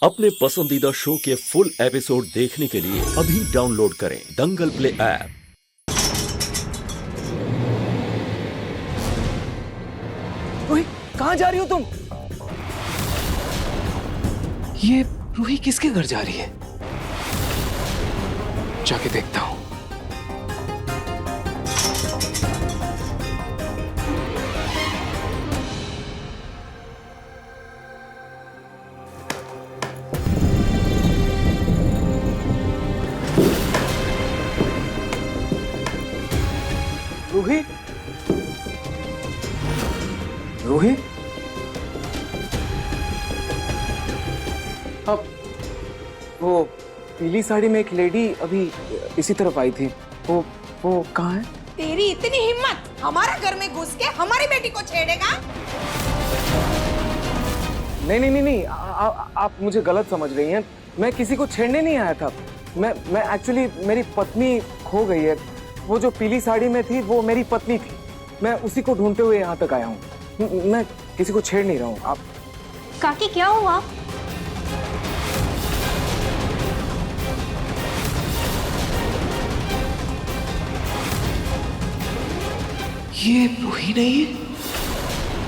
अपने पसंदीदा शो के फुल एपिसोड देखने के लिए अभी डाउनलोड करें दंगल प्ले ऐप। रूही, कहाँ जा रही हो तुम? ये रूही किसके घर जा रही है? जाके देखता हूँ। रूही, रूही, अब वो पीली साड़ी में एक लेडी अभी इसी तरफ आई थी। वो कहाँ है? तेरी इतनी हिम्मत, हमारा घर में घुस के हमारी बेटी को छेड़ेगा? नहीं, आप मुझे गलत समझ रही हैं। मैं किसी को छेड़ने नहीं आया था। मैं एक्चुअली, मेरी पत्नी खो गई है। वो जो पीली साड़ी में थी वो मेरी पत्नी थी। मैं उसी को ढूंढते हुए यहाँ तक आया हूँ। मैं किसी को छेड़ नहीं रहा हूँ। आप काकी क्या हुआ? ये रूही नहीं है?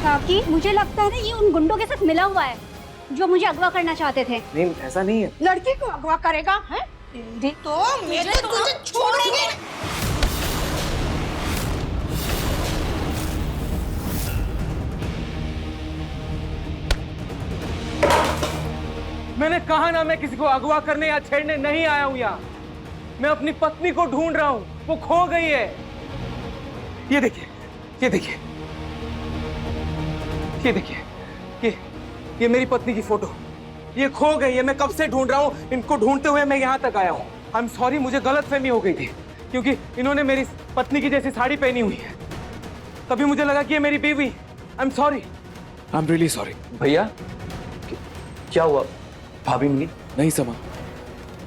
काकी मुझे लगता है ना ये उन गुंडों के साथ मिला हुआ है जो मुझे अगवा करना चाहते थे। नहीं, ऐसा नहीं है। लड़की को अगवा करेगा है? तो मैं तो तुझे छोड़ेंगे। मैंने कहा ना, मैं किसी को अगवा करने या छेड़ने नहीं आया हूँ यहाँ। मैं अपनी पत्नी को ढूंढ रहा हूँ। वो खो गई है। ये देखिए, ये देखिए, ये देखिए, ये मेरी पत्नी की फोटो। ये खो गई है। मैं कब से ढूंढ रहा हूँ। इनको ढूंढते हुए मैं यहाँ तक आया हूँ। आई एम सॉरी, मुझे गलतफहमी हो गई थी क्योंकि इन्होंने मेरी पत्नी की जैसी साड़ी पहनी हुई है। तभी मुझे लगा कि ये मेरी बीवी। I am sorry, I am really sorry. भैया क्या हुआ? भाभी मिली? नहीं समा,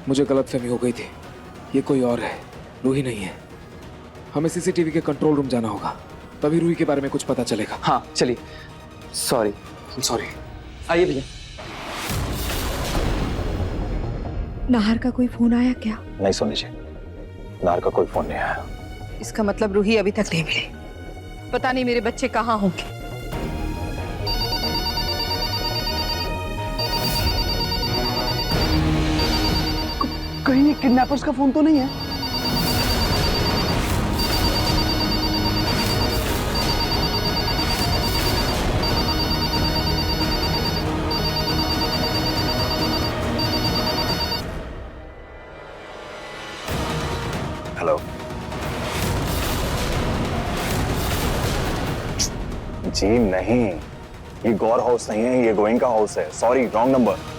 मुझे गलतफहमी हो गई थी। ये कोई और है, रूही नहीं है। हमें सीसीटीवी के कंट्रोल रूम जाना होगा, तभी रूही के बारे में कुछ पता चलेगा। हाँ चलिए। सॉरी। सॉरी। आइए भैया। नाहर का कोई फोन आया क्या? नहीं सोनी जी, नाहर का कोई फोन नहीं आया। इसका मतलब रूही अभी तक नहीं मिली। पता नहीं मेरे बच्चे कहाँ होंगे। कहीं किडनैपर्स का फोन तो नहीं है? हेलो जी, नहीं, ये गौर हाउस नहीं है, ये गोइंका हाउस है। Sorry, wrong number.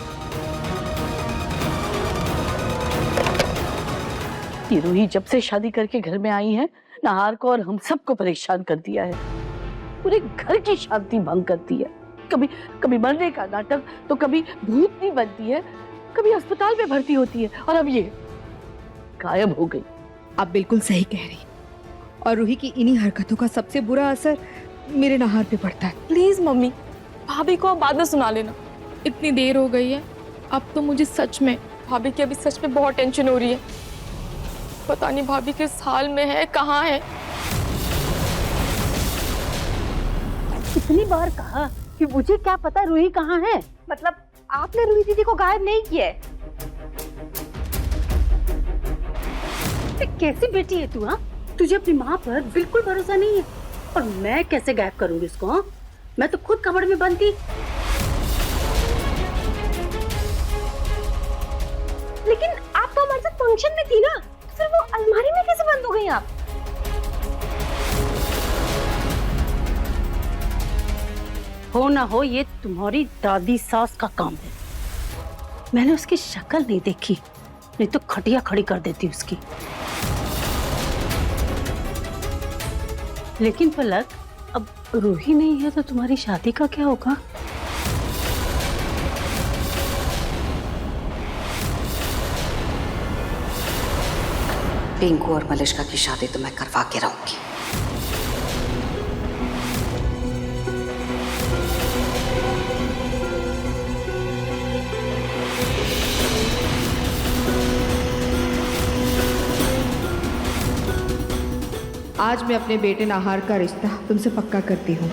ये रूही जब से शादी करके घर में आई है, नाहार को और हम सबको परेशान कर दिया है। पूरे घर की शांति भंग करती है। कभी मरने का नाटक, तो कभी भूतनी बनती है, कभी अस्पताल में भर्ती होती है, और अब ये गायब हो गई। आप बिल्कुल सही कह रही। और रूही की इन्हीं हरकतों का सबसे बुरा असर मेरे नाहर पे पड़ता है। प्लीज मम्मी, भाभी को आप बाद में सुना लेना। इतनी देर हो गई है। अब तो मुझे सच में, भाभी की अभी सच में बहुत टेंशन हो रही है। पता नहीं भाभी किस हाल में है, कहाँ है। कितनी बार कहा कि मुझे क्या पता रूही कहाँ है। मतलब आपने रूही दीदी को गायब नहीं किया है? कैसी बेटी है तू? हाँ, तुझे अपनी माँ पर बिल्कुल भरोसा नहीं है। और मैं कैसे गायब करूंगी उसको? हाँ, मैं तो खुद कमर में बंद थी। लेकिन आप तो हमारे साथ फंक्शन में थी ना, फिर वो अलमारी में कैसे बंद हो गई आप? हो ना हो, ये तुम्हारी दादी सास का काम है। मैंने उसकी शक्ल नहीं देखी, नहीं तो खटिया खड़ी कर देती उसकी। लेकिन पलक, अब रूही नहीं है तो तुम्हारी शादी का क्या होगा? पिंकू और मलिश्का की शादी तो मैं करवा के रहूंगी। आज मैं अपने बेटे नाहार का रिश्ता तुमसे पक्का करती हूँ।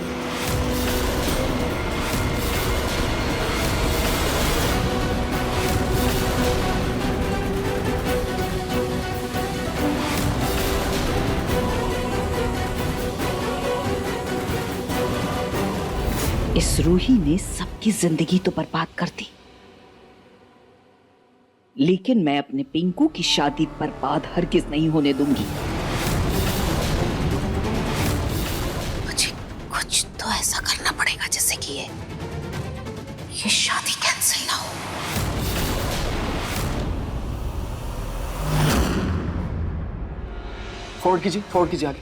इस रूही ने सबकी जिंदगी तो बर्बाद कर दी, लेकिन मैं अपने पिंकू की शादी बर्बाद हरगिज नहीं होने दूंगी। मुझे कुछ तो ऐसा करना पड़ेगा जिससे कि ये शादी कैंसिल ना हो। फॉरवर्ड कीजिए आगे।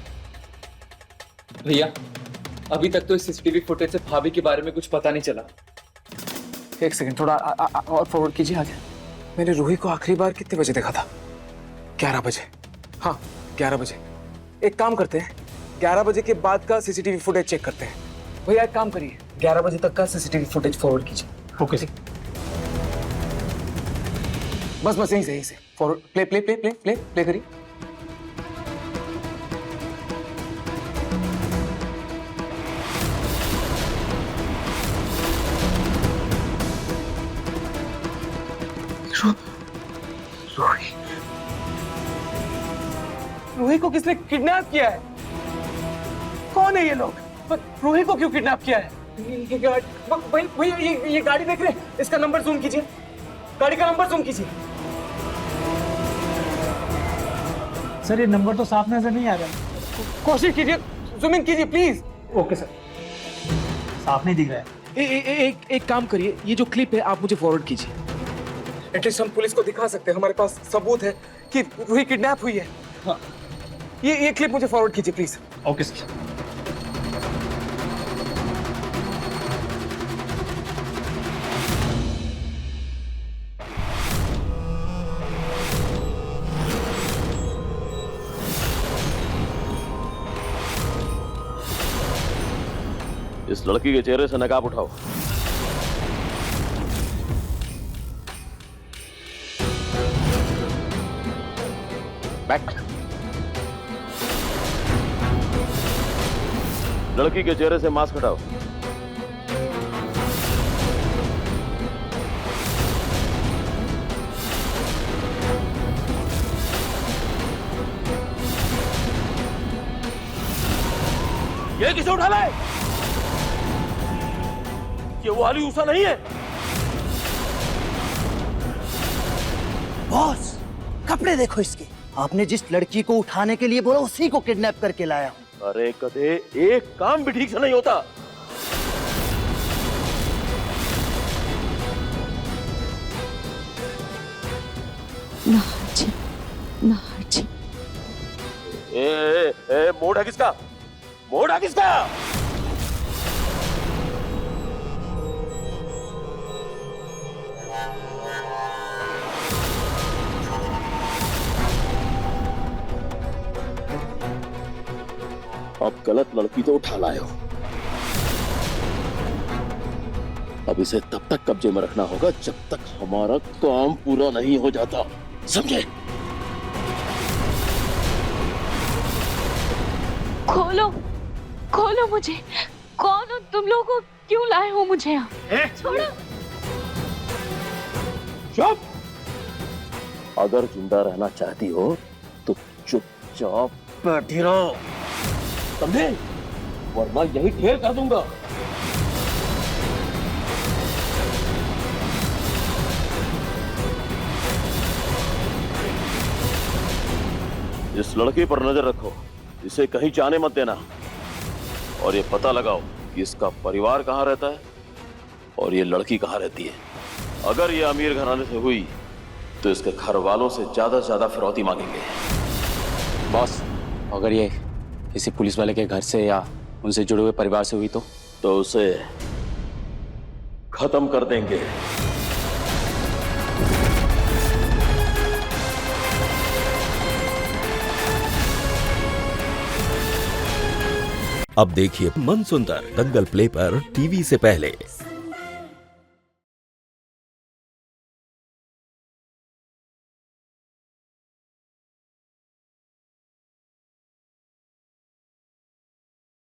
भैया अभी तक तो इस सीसीटीवी फुटेज से भाभी के बारे में कुछ पता नहीं चला। एक सेकंड, थोड़ा और फॉरवर्ड कीजिए आगे। मैंने रूही को आखिरी बार कितने बजे देखा था? 11 बजे। हाँ 11 बजे। एक काम करते हैं, 11 बजे के बाद का सीसीटीवी फुटेज चेक करते हैं। भैया एक काम करिए, 11 बजे तक का सीसीटीवी फुटेज फॉरवर्ड कीजिए। ओके जी। बस यहीं से फॉरवर्ड। प्ले करिए। रूही को किसने किडनैप किया है? कौन है ये लोग? पर रूही को क्यों किडनैप किया है? ये गाड़ी देख रहे हैं? इसका नंबर जूम कीजिए, गाड़ी का नंबर जूम कीजिए। सर ये नंबर तो साफ नजर नहीं आ रहा है। कोशिश कीजिए, जूम इन कीजिए प्लीज। ओके सर, साफ नहीं दिख रहा है। एक काम करिए, ये जो क्लिप है आप मुझे फॉरवर्ड कीजिए। एटलीस्ट हम पुलिस को दिखा सकते हैं, हमारे पास सबूत है कि रूही किडनैप हुई है। हाँ। ये क्लिप मुझे फॉरवर्ड कीजिए प्लीज। Okay sir. इस लड़की के चेहरे से नकाब उठाओ। बैक। लड़की के चेहरे से मास्क हटाओ। ये किसे उठा लाए? ये वो अली ऊषा नहीं है? बॉस कपड़े देखो इसके। आपने जिस लड़की को उठाने के लिए बोला उसी को किडनैप करके लाया हूं। अरे कदे, एक काम भी ठीक से नहीं होता। नाहर जी। मोड़ है किसका? मोड़ है किसका? अब गलत लड़की तो उठा लाए हो, अब इसे तब तक कब्जे में रखना होगा जब तक हमारा काम पूरा नहीं हो जाता, समझे? खोलो मुझे। कौन हो तुम लोग? क्यों लाए हो मुझे यहाँ? छोड़ो। चुप। अगर जिंदा रहना चाहती हो तो चुपचाप बैठी रहो, समझे? वरना यही ढेर कर दूंगा। इस लड़की पर नजर रखो, इसे कहीं जाने मत देना, और ये पता लगाओ कि इसका परिवार कहाँ रहता है और ये लड़की कहाँ रहती है। अगर ये अमीर घराने से हुई तो इसके घर वालों से ज्यादा से ज्यादा फिरौती मांगेंगे। बॉस अगर ये किसी पुलिस वाले के घर से या उनसे जुड़े हुए परिवार से हुई तो उसे खत्म कर देंगे। अब देखिए मनसुंदर दंगल प्ले पर टीवी से पहले।